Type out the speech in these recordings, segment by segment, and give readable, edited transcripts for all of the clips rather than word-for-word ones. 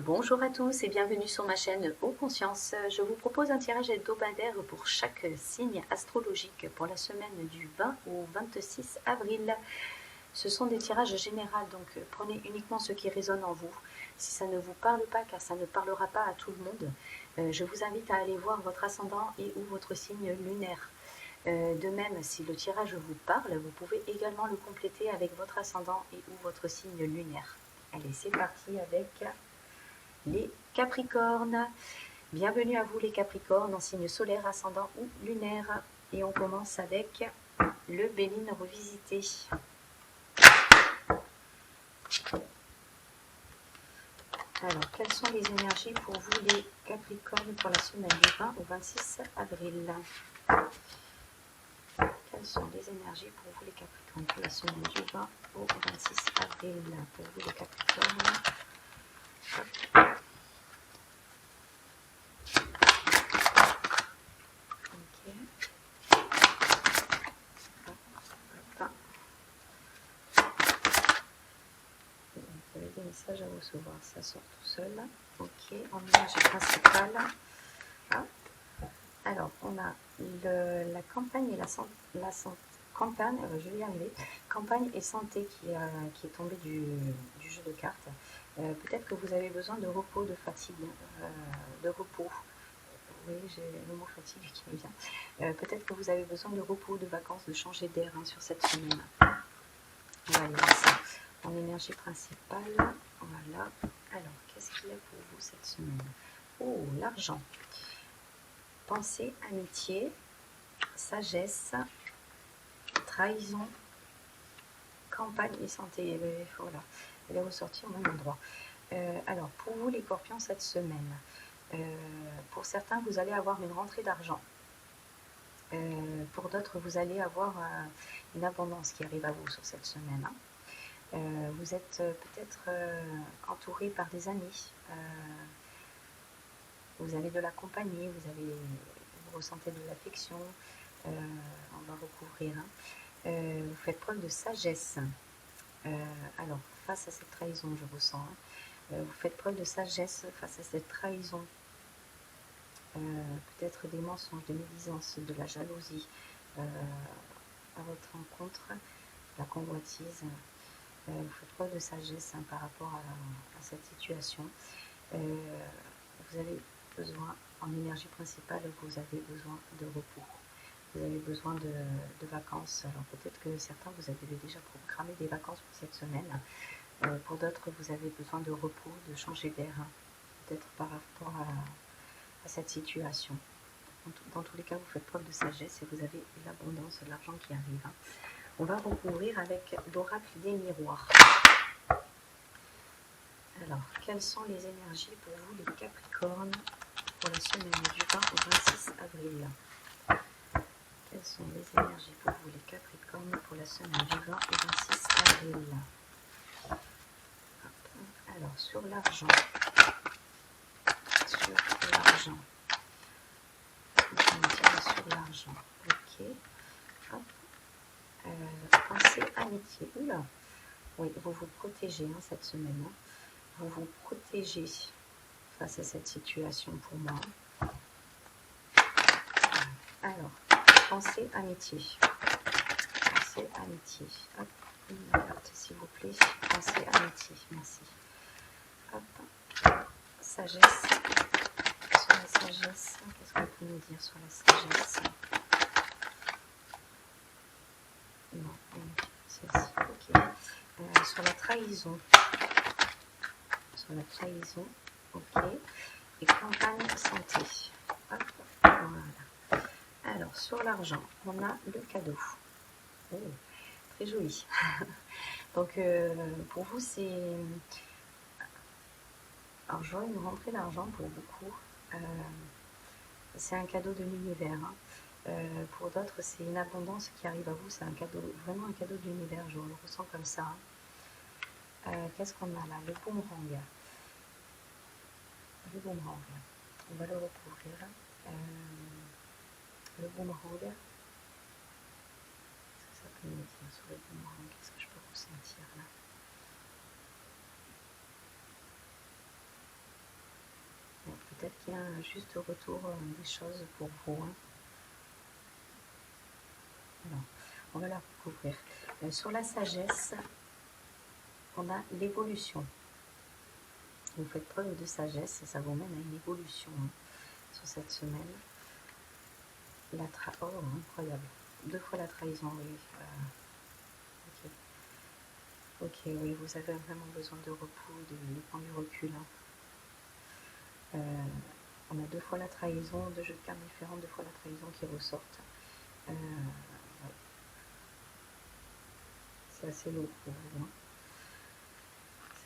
Bonjour à tous et bienvenue sur ma chaîne Eau Conscience. Je vous propose un tirage hebdomadaire pour chaque signe astrologique pour la semaine du 20 au 26 avril. Ce sont des tirages généraux, donc prenez uniquement ce qui résonne en vous. Si ça ne vous parle pas, car ça ne parlera pas à tout le monde, je vous invite à aller voir votre ascendant et ou votre signe lunaire. De même, si le tirage vous parle, vous pouvez également le compléter avec votre ascendant et ou votre signe lunaire. Allez, c'est parti avec les Capricornes. Bienvenue à vous les Capricornes en signe solaire, ascendant ou lunaire. Et on commence avec le Béline revisité. Alors, quelles sont les énergies pour vous les Capricornes pour la semaine du 20 au 26 avril? Quelles sont les énergies pour vous les Capricornes pour la semaine du 20 au 26 avril? Pour vous les Capricornes. Vous avez des messages à recevoir, ça sort tout seul. Ok, en image principale. Ah. Alors, on a la campagne et la campagne, je vais y arriver, campagne et santé qui est tombée du jeu de cartes. Peut-être que vous avez besoin de repos, de fatigue, de repos. Oui, j'ai le mot fatigue qui me vient. Peut-être que vous avez besoin de repos, de vacances, de changer d'air sur cette semaine. On va aller voir ça en énergie principale. Voilà. Alors, qu'est-ce qu'il y a pour vous cette semaine? Oh, l'argent. Pensée, amitié, sagesse, trahison, campagne et santé. Voilà, elle est ressortie au même endroit. Alors, pour vous les Scorpions cette semaine, pour certains, vous allez avoir une rentrée d'argent. Pour d'autres, vous allez avoir une abondance qui arrive à vous sur cette semaine. Vous êtes peut-être entouré par des amis. Vous avez de la compagnie, vous ressentez de l'affection. On va recouvrir. Vous faites preuve de sagesse. Alors, face à cette trahison, je ressens. Vous faites preuve de sagesse face à cette trahison. Peut-être des mensonges, des médisances, de la jalousie à votre rencontre, la convoitise. Vous faites preuve de sagesse par rapport à cette situation. Vous avez besoin, en énergie principale, vous avez besoin de repos. Vous avez besoin de vacances. Alors peut-être que certains, vous avez déjà programmé des vacances pour cette semaine. Pour d'autres, vous avez besoin de repos, de changer d'air, peut-être par rapport à cette situation. Dans tous les cas, vous faites preuve de sagesse et vous avez l'abondance, l'argent qui arrive. On va recouvrir avec l'oracle des miroirs. Alors, quelles sont les énergies pour vous les Capricornes pour la semaine du 20 au 26 avril? Quelles sont les énergies pour vous les Capricornes pour la semaine du 20 au 26 avril? Alors, sur l'argent. Sur l'argent. Ok. Hop. Pensée amitié. Oula. Oui, vous vous protégez cette semaine. Vous vous protégez face à cette situation pour moi. Alors, pensée amitié. Pensée amitié. Hop, une carte s'il vous plaît. Pensée amitié, merci. Hop, sagesse. Sur la sagesse, qu'est-ce qu'on peut nous dire sur la sagesse? Non, celle-ci, ok. Sur la trahison. Sur la trahison, ok. Et campagne santé. Hop, voilà. Alors, sur l'argent, on a le cadeau. Oh, très joli. Donc, pour vous, c'est... Alors, je vois une rentrée d'argent pour beaucoup. C'est un cadeau de l'univers. Pour d'autres, c'est une abondance qui arrive à vous. C'est un cadeau, vraiment un cadeau de l'univers. Je le ressens comme ça. Qu'est-ce qu'on a là? Le boomerang. Le boomerang. On va le recouvrir. Le boomerang. Qu'est-ce que ça peut nous dire sur le boomerang? Qu'est-ce que je peux ressentir là? qu'il y a un juste retour des choses pour vous. Hein. Alors, on va la recouvrir. Sur la sagesse, on a l'évolution. Vous faites preuve de sagesse, ça vous mène à une évolution hein, sur cette semaine. Oh, incroyable. 2 fois la trahison, oui. Ok, oui, vous avez vraiment besoin de repos, de prendre du recul. Hein. On a 2 fois la trahison, 2 jeux de cartes différents, 2 fois la trahison qui ressortent. Ouais. C'est assez lourd pour vous. Hein.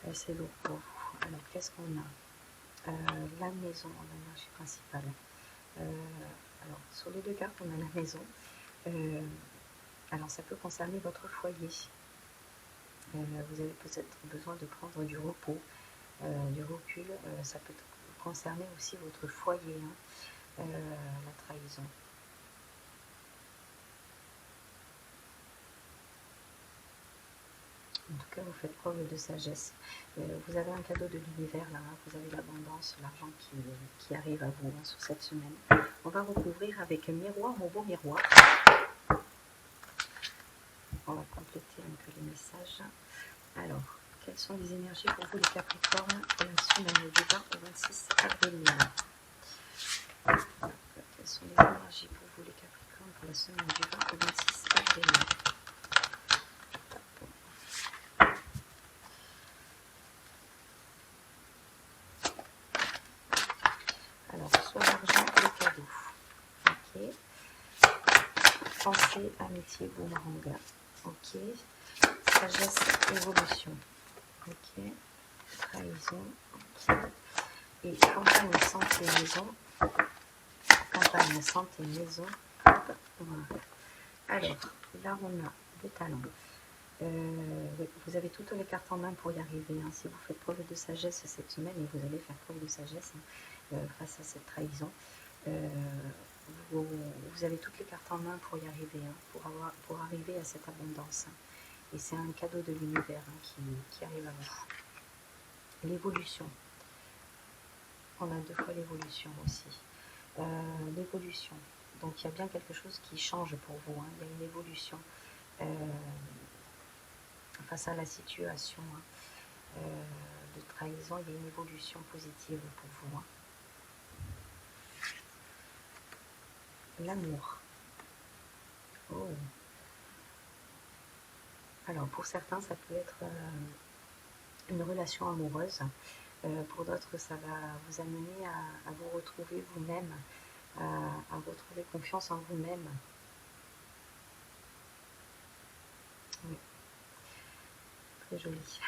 C'est assez lourd pour vous. Alors, qu'est-ce qu'on a la maison, l'énergie principale. Alors, sur les 2 cartes, on a la maison. Alors, ça peut concerner votre foyer. Vous avez peut-être besoin de prendre du repos, du recul. Ça peut concerner aussi votre foyer, hein, la trahison. En tout cas, vous faites preuve de sagesse. Vous avez un cadeau de l'univers, là. Hein, vous avez l'abondance, l'argent qui arrive à vous hein, sur cette semaine. On va recouvrir avec un miroir, mon beau miroir. On va compléter un peu les messages. Alors, quelles sont les énergies pour vous les Capricornes pour la semaine du 20 au 26 avril? Quelles sont les énergies pour vous les Capricornes pour la semaine du 20 au 26 avril? Alors, soit l'argent ou le cadeau. Ok. Pensée, amitié, boomerang. Ok. Sagesse, évolution. Ok. Trahison. Ok. Et campagne, santé, maison. Campagne, santé, maison. Voilà. Alors, là, on a des talents. Oui, vous avez toutes les cartes en main pour y arriver. Hein. Si vous faites preuve de sagesse cette semaine, et vous allez faire preuve de sagesse hein, face à cette trahison, vous avez toutes les cartes en main pour y arriver, hein, pour arriver à cette abondance. Hein. Et c'est un cadeau de l'univers hein, qui arrive à vous. L'évolution. On a 2 fois l'évolution aussi. L'évolution. Donc il y a bien quelque chose qui change pour vous. Hein. Il y a une évolution. Face à la situation hein, de trahison, il y a une évolution positive pour vous. Hein. L'amour. Oh. Alors pour certains, ça peut être une relation amoureuse. Pour d'autres, ça va vous amener à vous retrouver vous-même, à retrouver confiance en vous-même. Oui. Très joli.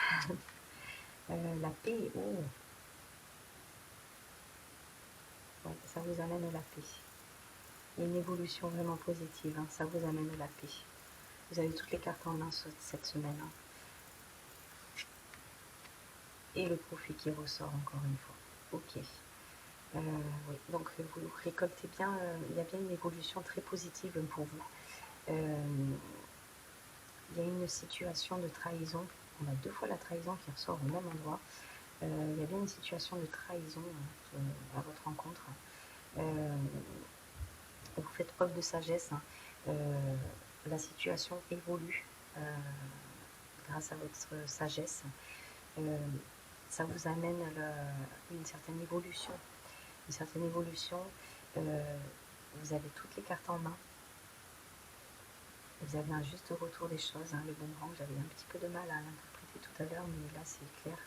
La paix, oh. Ouais, ça vous amène la paix. Il y a une évolution vraiment positive, hein, ça vous amène la paix. Vous avez toutes les cartes en main cette semaine. Hein. Et le profit qui ressort encore une fois. Ok. Oui. Donc vous récoltez bien, il y a bien une évolution très positive pour vous. Il y a une situation de trahison. On a 2 fois la trahison qui ressort au même endroit. Il y a bien une situation de trahison à votre rencontre. Vous faites preuve de sagesse. Hein. La situation évolue grâce à votre sagesse. Ça vous amène une certaine évolution. Une certaine évolution. Vous avez toutes les cartes en main. Vous avez un juste retour des choses. Hein, le boomerang, j'avais un petit peu de mal à l'interpréter tout à l'heure, mais là c'est clair.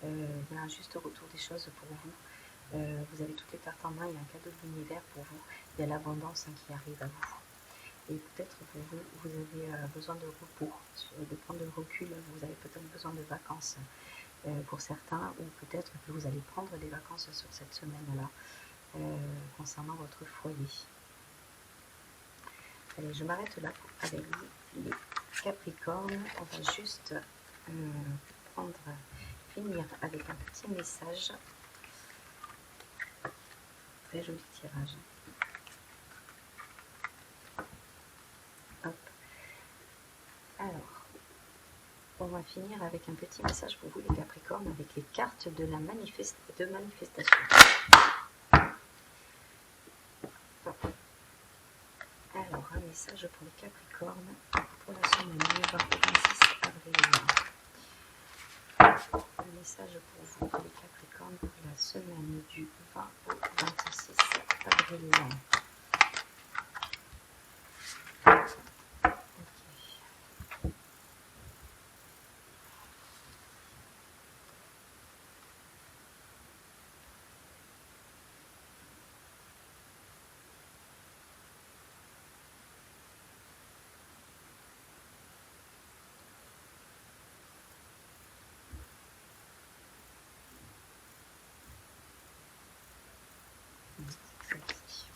Il y a un juste retour des choses pour vous. Vous avez toutes les cartes en main, il y a un cadeau de l'univers pour vous. Il y a l'abondance hein, qui arrive à vous. Et peut-être que vous avez besoin de repos, de prendre le recul. Vous avez peut-être besoin de vacances pour certains, ou peut-être que vous allez prendre des vacances sur cette semaine-là concernant votre foyer. Allez, je m'arrête là avec vous, les Capricornes. On va juste finir avec un petit message. Très joli tirage. Hop. Alors, on va finir avec un petit message pour vous les Capricornes avec les cartes de la manifestation. message pour les Capricornes pour la semaine du 20 au 26 avril. Un message pour vous, les Capricornes, pour la semaine du 20 au 26 avril.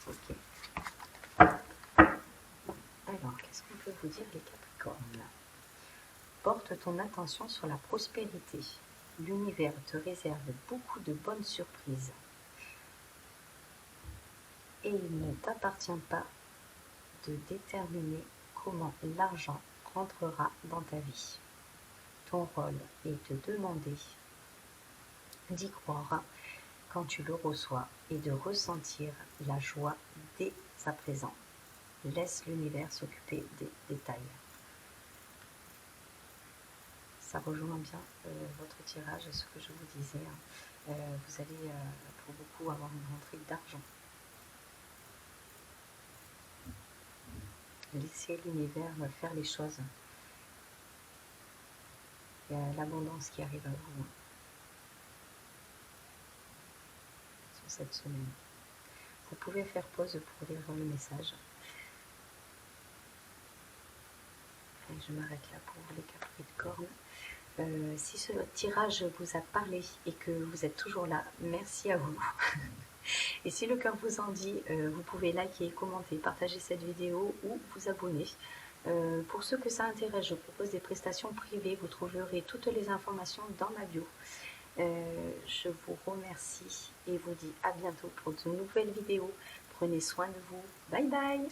Ok. Alors, qu'est-ce qu'on peut vous dire, les Capricornes? Porte ton attention sur la prospérité. L'univers te réserve beaucoup de bonnes surprises. Et il ne t'appartient pas de déterminer comment l'argent rentrera dans ta vie. Ton rôle est de demander, d'y croire quand tu le reçois et de ressentir la joie dès à présent. Laisse l'univers s'occuper des détails. Ça rejoint bien votre tirage, ce que je vous disais. Vous allez pour beaucoup avoir une rentrée d'argent. Laissez l'univers faire les choses. Il y a l'abondance qui arrive à vous sur cette semaine. Vous pouvez faire pause pour lire le message. Et je m'arrête là pour les Capricornes. Si ce tirage vous a parlé et que vous êtes toujours là, merci à vous. Et si le cœur vous en dit, vous pouvez liker, commenter, partager cette vidéo ou vous abonner. Pour ceux que ça intéresse, je propose des prestations privées. Vous trouverez toutes les informations dans ma bio. Je vous remercie et vous dis à bientôt pour de nouvelles vidéos. Prenez soin de vous. Bye bye!